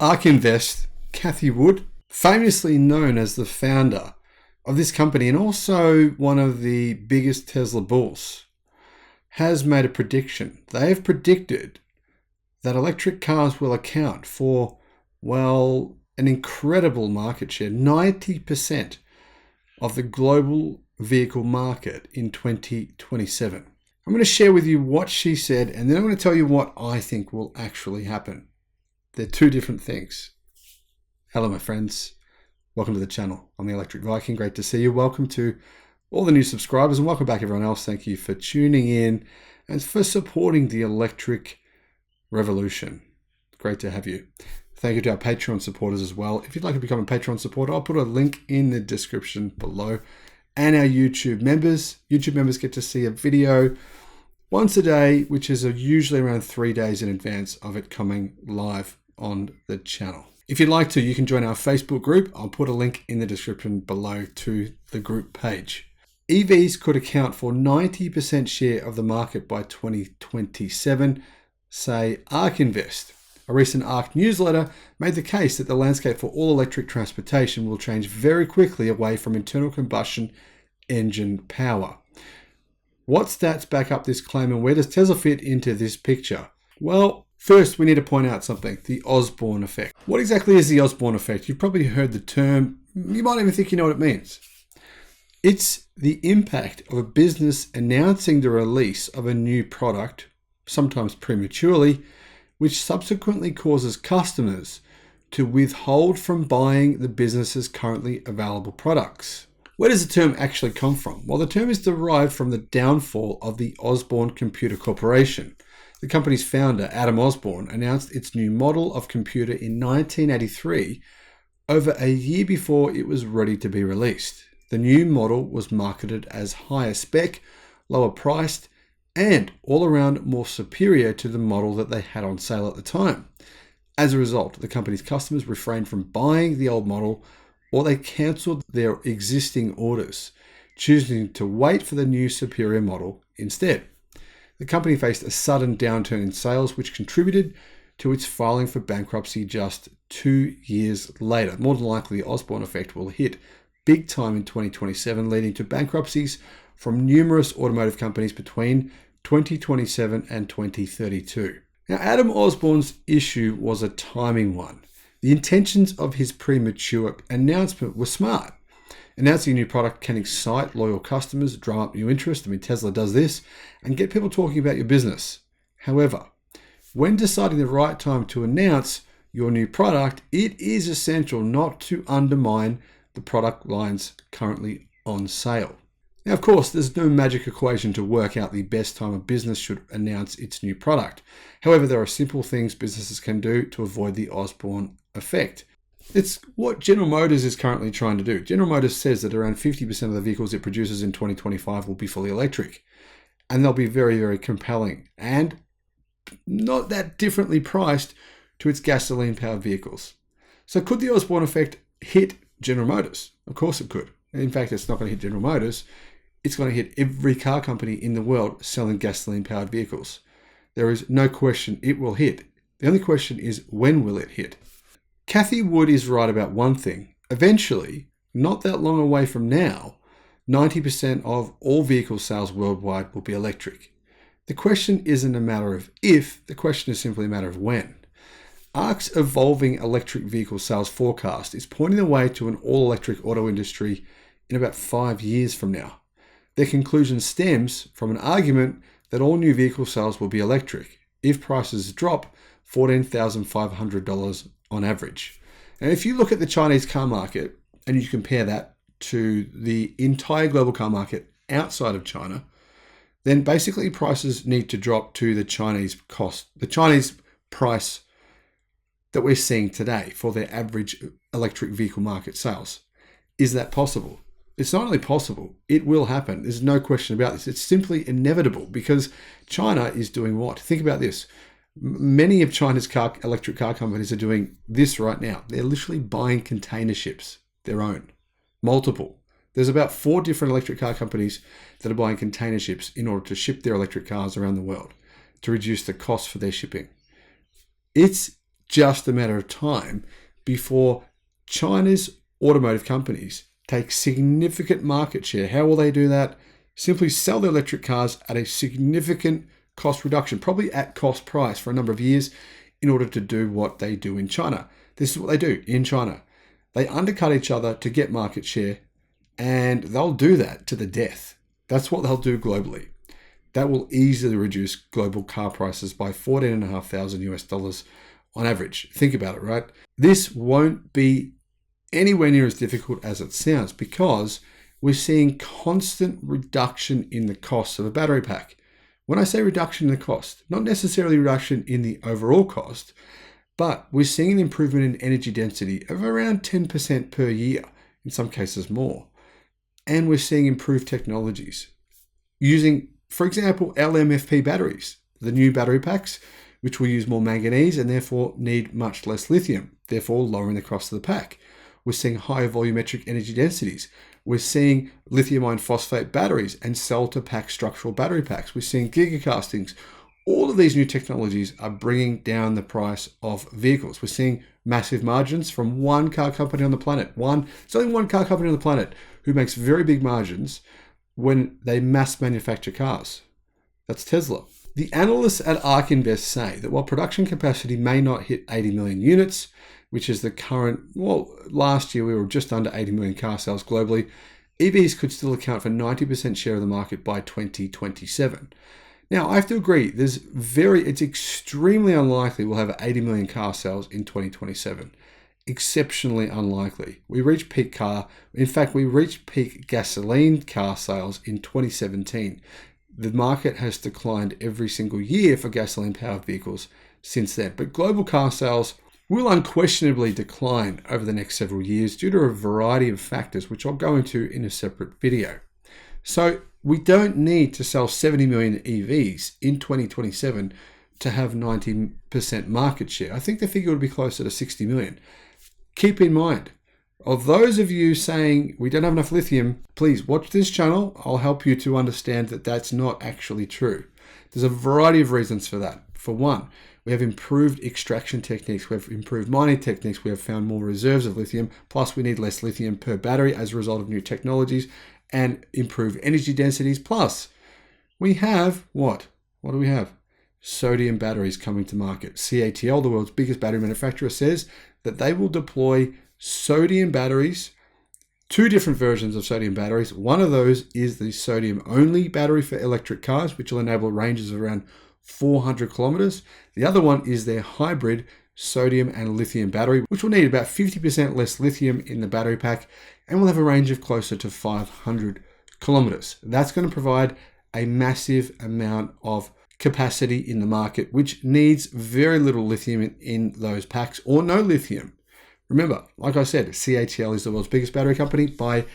Ark Invest, Cathie Wood, famously known as the founder of this company and also one of the biggest Tesla bulls, has made a prediction. They have predicted that electric cars will account for, well, an incredible market share, 90% of the global vehicle market in 2027. I'm going to share with you what she said, and then I'm going to tell you what I think will actually happen. They're two different things. Hello, my friends. Welcome to the channel. I'm the Electric Viking. Great to see you. Welcome to all the new subscribers, and welcome back everyone else. Thank you for tuning in and for supporting the electric revolution. Great to have you. Thank you to our Patreon supporters as well. If you'd like to become a Patreon supporter, I'll put a link in the description below. And our YouTube members. YouTube members get to see a video once a day, which is usually around 3 days in advance of it coming live on the channel. If you'd like to, you can join our Facebook group. I'll put a link in the description below to the group page. EVs could account for 90% share of the market by 2027, say Ark Invest. A recent Ark newsletter made the case that the landscape for all electric transportation will change very quickly away from internal combustion engine power. What stats back up this claim, and where does Tesla fit into this picture? Well, first we need to point out something, the Osborne effect. What exactly is the Osborne effect? You've probably heard the term. You might even think you know what it means. It's the impact of a business announcing the release of a new product, sometimes prematurely, which subsequently causes customers to withhold from buying the business's currently available products. Where does the term actually come from? Well, the term is derived from the downfall of the Osborne Computer Corporation. The company's founder, Adam Osborne, announced its new model of computer in 1983, over a year before it was ready to be released. The new model was marketed as higher spec, lower priced, and all around more superior to the model that they had on sale at the time. As a result, the company's customers refrained from buying the old model, or they cancelled their existing orders, choosing to wait for the new superior model instead. The company faced a sudden downturn in sales, which contributed to its filing for bankruptcy just 2 years later. More than likely, the Osborne effect will hit big time in 2027, leading to bankruptcies from numerous automotive companies between 2027 and 2032. Now, Adam Osborne's issue was a timing one. The intentions of his premature announcement were smart. Announcing a new product can excite loyal customers, drum up new interest. Tesla does this, and get people talking about your business. However, when deciding the right time to announce your new product, it is essential not to undermine the product lines currently on sale. Now, of course, there's no magic equation to work out the best time a business should announce its new product. However, there are simple things businesses can do to avoid the Osborne effect. It's what General Motors is currently trying to do. General Motors says that around 50% of the vehicles it produces in 2025 will be fully electric. And they'll be very, very compelling and not that differently priced to its gasoline-powered vehicles. So could the Osborne effect hit General Motors? Of course it could. In fact, it's not going to hit General Motors. It's going to hit every car company in the world selling gasoline-powered vehicles. There is no question it will hit. The only question is, when will it hit? Cathie Wood is right about one thing. Eventually, not that long away from now, 90% of all vehicle sales worldwide will be electric. The question isn't a matter of if, the question is simply a matter of when. Ark's evolving electric vehicle sales forecast is pointing the way to an all-electric auto industry in about 5 years from now. Their conclusion stems from an argument that all new vehicle sales will be electric if prices drop $14,500 on average. And if you look at the Chinese car market and you compare that to the entire global car market outside of China, then basically prices need to drop to the Chinese price that we're seeing today for their average electric vehicle market sales. Is that possible? It's not only possible, it will happen. There's no question about this. It's simply inevitable because China is doing what? Think about this. Many of China's electric car companies are doing this right now. They're literally buying container ships, their own, multiple. There's about 4 different electric car companies that are buying container ships in order to ship their electric cars around the world to reduce the cost for their shipping. It's just a matter of time before China's automotive companies take significant market share. How will they do that? Simply sell their electric cars at a significant cost reduction, probably at cost price for a number of years, in order to do what they do in China. This is what they do in China. They undercut each other to get market share, and they'll do that to the death. That's what they'll do globally. That will easily reduce global car prices by $14,500 on average. Think about it, right? This won't be anywhere near as difficult as it sounds because we're seeing constant reduction in the cost of a battery pack. When I say reduction in the cost, not necessarily reduction in the overall cost, but we're seeing an improvement in energy density of around 10% per year, in some cases more. And we're seeing improved technologies using, for example, LMFP batteries, the new battery packs, which will use more manganese and therefore need much less lithium, therefore lowering the cost of the pack. We're seeing higher volumetric energy densities. We're seeing lithium iron phosphate batteries and cell-to-pack structural battery packs. We're seeing gigacastings. All of these new technologies are bringing down the price of vehicles. We're seeing massive margins from one car company on the planet. It's only one car company on the planet who makes very big margins when they mass manufacture cars. That's Tesla. The analysts at Ark Invest say that while production capacity may not hit 80 million units, which is the current, last year we were just under 80 million car sales globally, EVs could still account for 90% share of the market by 2027. Now, I have to agree, it's extremely unlikely we'll have 80 million car sales in 2027. Exceptionally unlikely. We reached peak gasoline car sales in 2017. The market has declined every single year for gasoline-powered vehicles since then. But global car sales will unquestionably decline over the next several years due to a variety of factors, which I'll go into in a separate video. So we don't need to sell 70 million EVs in 2027 to have 90% market share. I think the figure would be closer to 60 million. Keep in mind, of those of you saying we don't have enough lithium, please watch this channel. I'll help you to understand that that's not actually true. There's a variety of reasons for that. For one, we have improved extraction techniques, we have improved mining techniques, we have found more reserves of lithium, plus we need less lithium per battery as a result of new technologies and improved energy densities. Plus, we have what? What do we have? Sodium batteries coming to market. CATL, the world's biggest battery manufacturer, says that they will deploy sodium batteries, two different versions of sodium batteries. One of those is the sodium-only battery for electric cars, which will enable ranges of around 400 kilometers. The other one is their hybrid sodium and lithium battery, which will need about 50% less lithium in the battery pack and will have a range of closer to 500 kilometers. That's going to provide a massive amount of capacity in the market, which needs very little lithium in those packs or no lithium. Remember, like I said, CATL is the world's biggest battery company by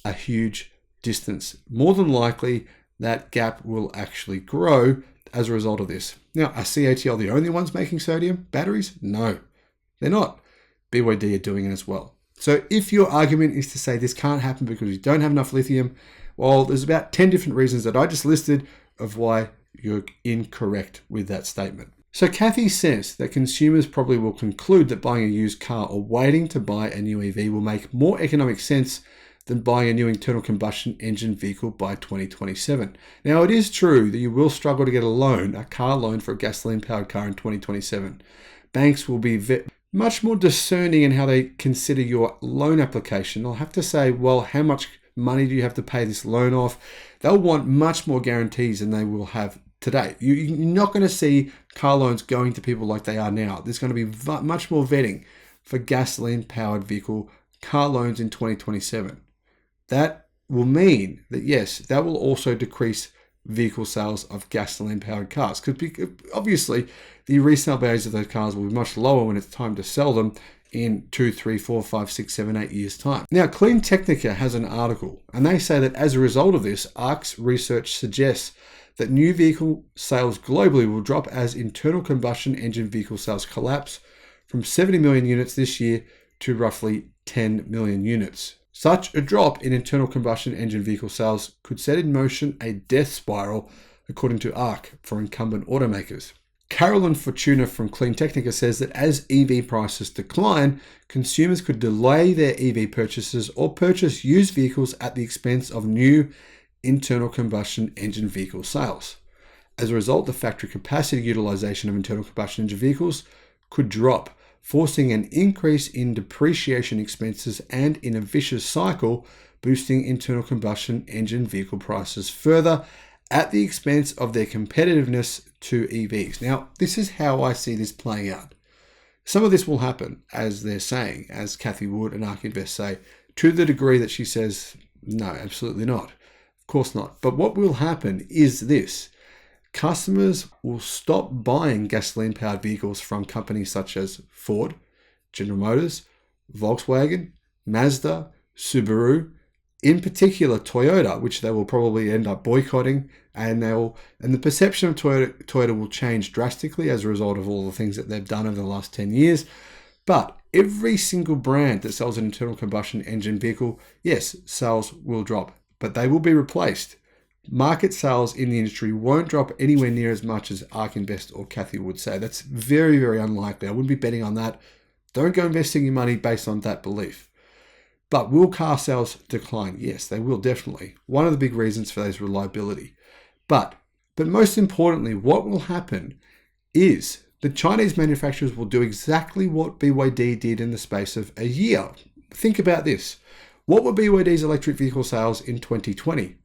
a huge distance. More than likely, that gap will actually grow as a result of this. Now, are CATL the only ones making sodium batteries? No, they're not. BYD are doing it as well. So if your argument is to say this can't happen because we don't have enough lithium, well, there's about 10 different reasons that I just listed of why you're incorrect with that statement. So Kathy says that consumers probably will conclude that buying a used car or waiting to buy a new EV will make more economic sense than buying a new internal combustion engine vehicle by 2027. Now, it is true that you will struggle to get a car loan for a gasoline-powered car in 2027. Banks will be much more discerning in how they consider your loan application. They'll have to say, well, how much money do you have to pay this loan off? They'll want much more guarantees than they will have today. You're not going to see car loans going to people like they are now. There's going to be much more vetting for gasoline-powered vehicle car loans in 2027. That will mean that, yes, that will also decrease vehicle sales of gasoline-powered cars, because obviously the resale values of those cars will be much lower when it's time to sell them in 2, 3, 4, 5, 6, 7, 8 years' time. Now, Clean Technica has an article, and they say that as a result of this, Ark's research suggests that new vehicle sales globally will drop as internal combustion engine vehicle sales collapse from 70 million units this year to roughly 10 million units. Such a drop in internal combustion engine vehicle sales could set in motion a death spiral, according to Ark, for incumbent automakers. Carolyn Fortuna from Clean Technica says that as EV prices decline, consumers could delay their EV purchases or purchase used vehicles at the expense of new internal combustion engine vehicle sales. As a result, the factory capacity utilization of internal combustion engine vehicles could drop, forcing an increase in depreciation expenses and, in a vicious cycle, boosting internal combustion engine vehicle prices further at the expense of their competitiveness to EVs. Now, this is how I see this playing out. Some of this will happen, as they're saying, as Cathie Wood and Ark Invest say, to the degree that she says, no, absolutely not. Of course not. But what will happen is this. Customers will stop buying gasoline-powered vehicles from companies such as Ford, General Motors, Volkswagen, Mazda, Subaru, in particular Toyota, which they will probably end up boycotting, and the perception of Toyota will change drastically as a result of all the things that they've done over the last 10 years. But every single brand that sells an internal combustion engine vehicle, yes, sales will drop, but they will be replaced. Market sales in the industry won't drop anywhere near as much as Ark Invest or Cathie would say. That's very, very unlikely. I wouldn't be betting on that. Don't go investing your money based on that belief. But will car sales decline? Yes, they will definitely. One of the big reasons for that is reliability. But most importantly, what will happen is the Chinese manufacturers will do exactly what BYD did in the space of a year. Think about this. What were BYD's electric vehicle sales in 2020?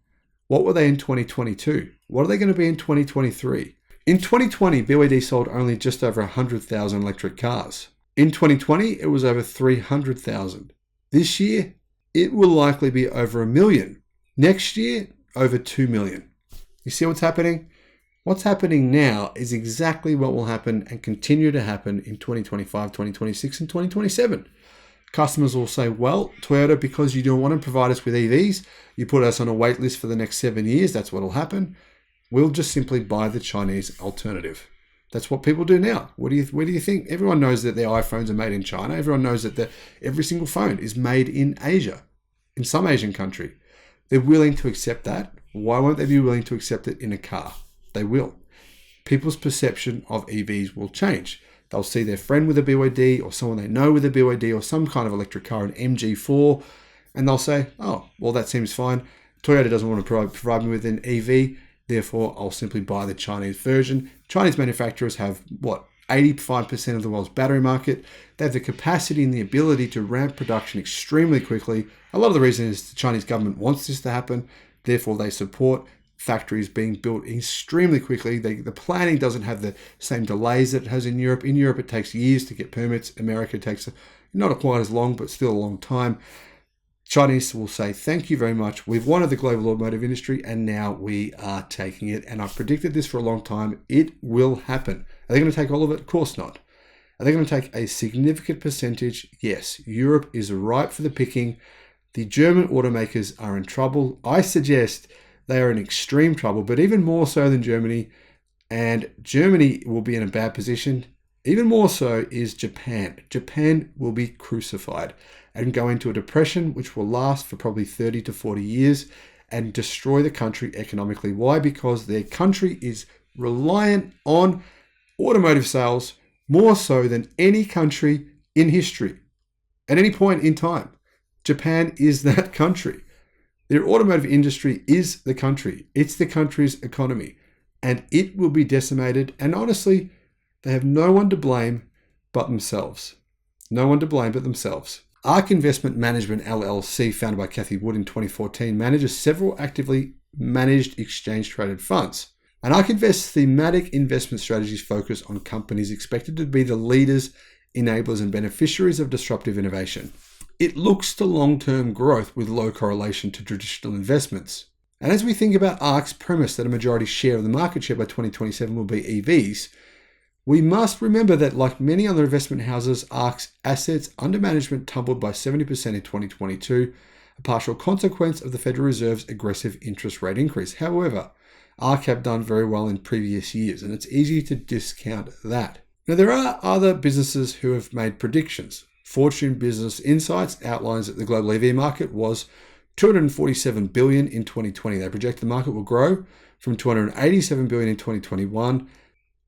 What were they in 2022? What are they going to be in 2023? In 2020, BYD sold only just over 100,000 electric cars. In 2020, it was over 300,000. This year, it will likely be over 1 million. Next year, over 2 million. You see what's happening? What's happening now is exactly what will happen and continue to happen in 2025, 2026, and 2027. Customers will say, well, Toyota, because you don't want to provide us with EVs, you put us on a wait list for the next 7 years, that's what will happen. We'll just simply buy the Chinese alternative. That's what people do now. Where do you think? Everyone knows that their iPhones are made in China. Everyone knows that every single phone is made in Asia, in some Asian country. They're willing to accept that. Why won't they be willing to accept it in a car? They will. People's perception of EVs will change. They'll see their friend with a BYD or someone they know with a BYD or some kind of electric car, an MG4, and they'll say, oh, well, that seems fine. Toyota doesn't want to provide me with an EV, therefore I'll simply buy the Chinese version. Chinese manufacturers have, 85% of the world's battery market. They have the capacity and the ability to ramp production extremely quickly. A lot of the reason is the Chinese government wants this to happen, therefore they support factories being built extremely quickly. The planning doesn't have the same delays that it has in Europe. In Europe, it takes years to get permits. America takes not quite as long, but still a long time. Chinese will say, thank you very much. We've wanted the global automotive industry, and now we are taking it. And I've predicted this for a long time. It will happen. Are they going to take all of it? Of course not. Are they going to take a significant percentage? Yes. Europe is ripe for the picking. The German automakers are in trouble. I suggest they are in extreme trouble, but even more so than Germany. And Germany will be in a bad position. Even more so is Japan. Japan will be crucified and go into a depression which will last for probably 30 to 40 years and destroy the country economically. Why? Because their country is reliant on automotive sales more so than any country in history at any point in time. Japan is that country. Their automotive industry is the country. It's the country's economy, and it will be decimated. And honestly, they have no one to blame but themselves. No one to blame but themselves. Ark Investment Management LLC, founded by Cathie Wood in 2014, manages several actively managed exchange-traded funds. And Ark Invest's thematic investment strategies focus on companies expected to be the leaders, enablers, and beneficiaries of disruptive innovation. It looks to long-term growth with low correlation to traditional investments. And as we think about Ark's premise that a majority share of the market share by 2027 will be EVs, we must remember that, like many other investment houses, Ark's assets under management tumbled by 70% in 2022, a partial consequence of the Federal Reserve's aggressive interest rate increase. However, Ark have done very well in previous years, and it's easy to discount that. Now, there are other businesses who have made predictions. Fortune Business Insights outlines that the global EV market was $247 billion in 2020. They project the market will grow from $287 billion in 2021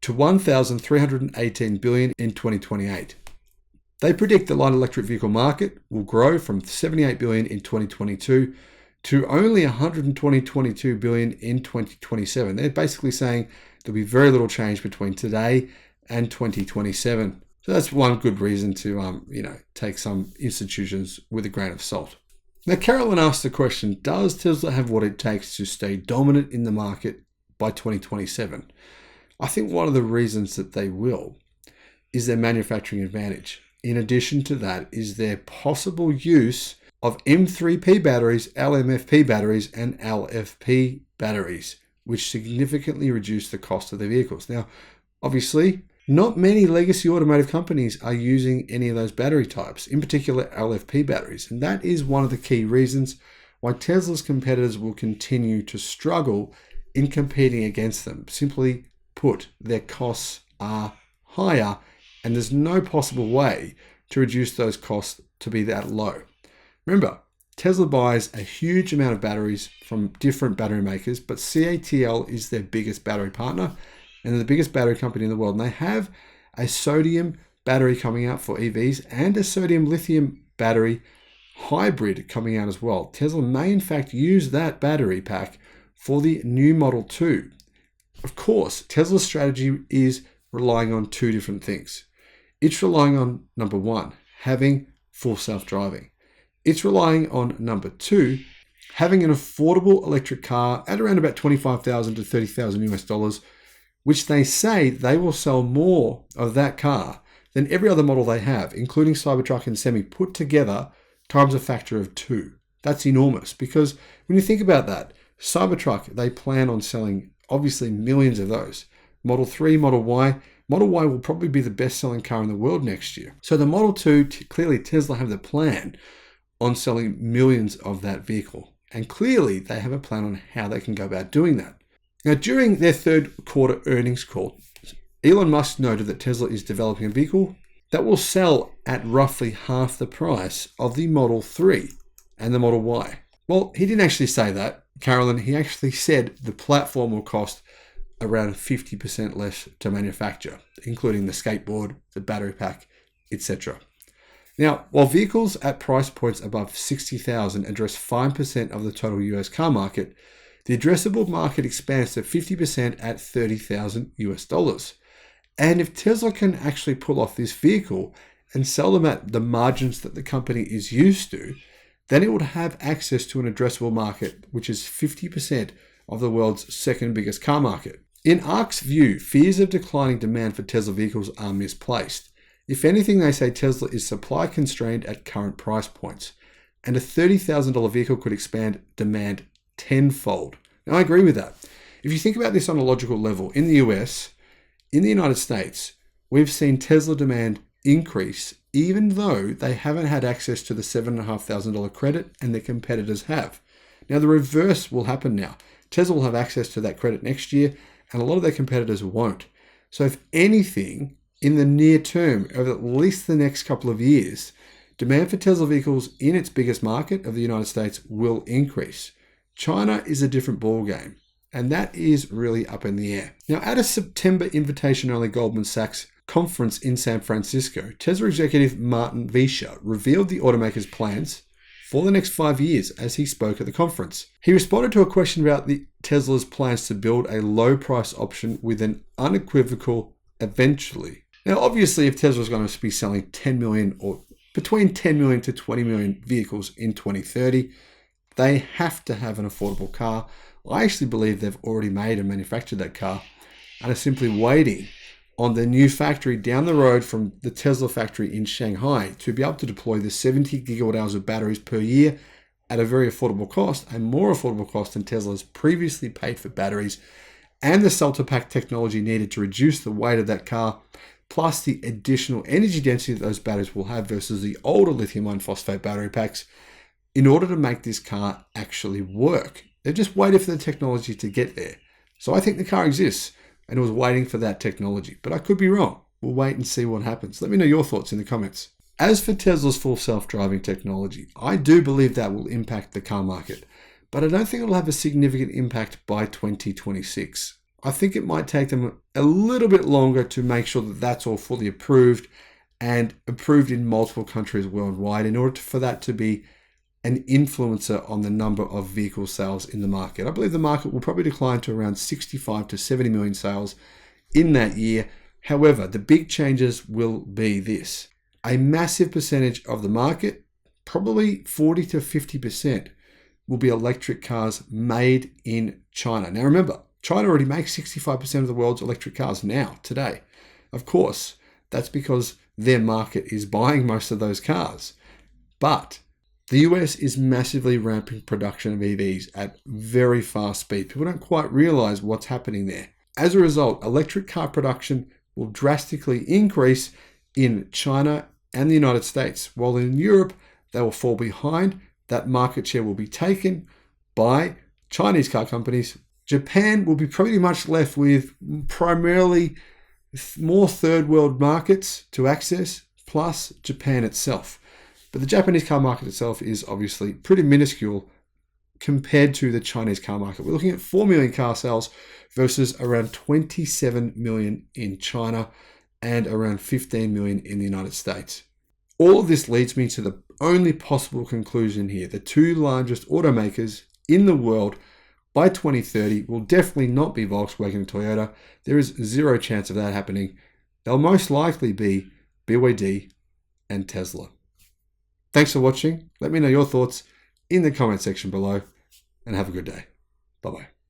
to $1,318 billion in 2028. They predict the light electric vehicle market will grow from $78 billion in 2022 to only $122 billion in 2027. They're basically saying there'll be very little change between today and 2027. So that's one good reason to, take some institutions with a grain of salt. Now, Carolyn asked the question, does Tesla have what it takes to stay dominant in the market by 2027? I think one of the reasons that they will is their manufacturing advantage. In addition to that is their possible use of M3P batteries, LMFP batteries, and LFP batteries, which significantly reduce the cost of their vehicles. Now, obviously, not many legacy automotive companies are using any of those battery types, in particular LFP batteries. And that is one of the key reasons why Tesla's competitors will continue to struggle in competing against them. Simply put, their costs are higher, and there's no possible way to reduce those costs to be that low. Remember, Tesla buys a huge amount of batteries from different battery makers, but CATL is their biggest battery partner, and they're the biggest battery company in the world. And they have a sodium battery coming out for EVs and a sodium lithium battery hybrid coming out as well. Tesla may in fact use that battery pack for the new Model 2. Of course, Tesla's strategy is relying on two different things. It's relying on, number one, having full self-driving. It's relying on, number two, having an affordable electric car at around about $25,000 to $30,000 US, which they say they will sell more of that car than every other model they have, including Cybertruck and Semi put together times a factor of 2. That's enormous, because when you think about that, Cybertruck, they plan on selling obviously millions of those. Model 3, Model Y will probably be the best-selling car in the world next year. So the Model 2, clearly Tesla have the plan on selling millions of that vehicle. And clearly they have a plan on how they can go about doing that. Now, during their third quarter earnings call, Elon Musk noted that Tesla is developing a vehicle that will sell at roughly half the price of the Model 3 and the Model Y. Well, he didn't actually say that, Carolyn. He actually said the platform will cost around 50% less to manufacture, including the skateboard, the battery pack, etc. Now, while vehicles at price points above $60,000 address 5% of the total US car market, the addressable market expands to 50% at $30,000 US. And if Tesla can actually pull off this vehicle and sell them at the margins that the company is used to, then it would have access to an addressable market, which is 50% of the world's second biggest car market. In Ark's view, fears of declining demand for Tesla vehicles are misplaced. If anything, they say Tesla is supply constrained at current price points, and a $30,000 vehicle could expand demand tenfold. Now, I agree with that. If you think about this on a logical level, in the US, in the United States, we've seen Tesla demand increase even though they haven't had access to the $7,500 credit and their competitors have. Now, the reverse will happen now. Tesla will have access to that credit next year, and a lot of their competitors won't. So if anything, in the near term, over at least the next couple of years, demand for Tesla vehicles in its biggest market of the United States will increase. China is a different ballgame, and that is really up in the air. Now, at a September invitation-only Goldman Sachs conference in San Francisco, Tesla executive Martin Viecha revealed the automaker's plans for the next 5 years as he spoke at the conference. He responded to a question about Tesla's plans to build a low-price option with an unequivocal eventually. Now, obviously, if Tesla is going to be selling 10 million or between 10 million to 20 million vehicles in 2030, they have to have an affordable car. I actually believe they've already made and manufactured that car and are simply waiting on the new factory down the road from the Tesla factory in Shanghai to be able to deploy the 70 gigawatt hours of batteries per year at a very affordable cost, a more affordable cost than Tesla's previously paid for batteries, and the cell-to-pack technology needed to reduce the weight of that car, plus the additional energy density that those batteries will have versus the older lithium iron phosphate battery packs, in order to make this car actually work. They've just waited for the technology to get there. So I think the car exists and it was waiting for that technology, but I could be wrong. We'll wait and see what happens. Let me know your thoughts in the comments. As for Tesla's full self-driving technology, I do believe that will impact the car market, but I don't think it'll have a significant impact by 2026. I think it might take them a little bit longer to make sure that that's all fully approved and approved in multiple countries worldwide in order for that to be an influencer on the number of vehicle sales in the market. I believe the market will probably decline to around 65 to 70 million sales in that year. However, the big changes will be this. A massive percentage of the market, probably 40 to 50%, will be electric cars made in China. Now remember, China already makes 65% of the world's electric cars now, today. Of course, that's because their market is buying most of those cars. But the US is massively ramping production of EVs at very fast speed. People don't quite realize what's happening there. As a result, electric car production will drastically increase in China and the United States, while in Europe, they will fall behind. That market share will be taken by Chinese car companies. Japan will be pretty much left with primarily more third world markets to access, plus Japan itself. But the Japanese car market itself is obviously pretty minuscule compared to the Chinese car market. We're looking at 4 million car sales versus around 27 million in China and around 15 million in the United States. All of this leads me to the only possible conclusion here. The two largest automakers in the world by 2030 will definitely not be Volkswagen and Toyota. There is zero chance of that happening. They'll most likely be BYD and Tesla. Thanks for watching. Let me know your thoughts in the comment section below and have a good day. Bye-bye.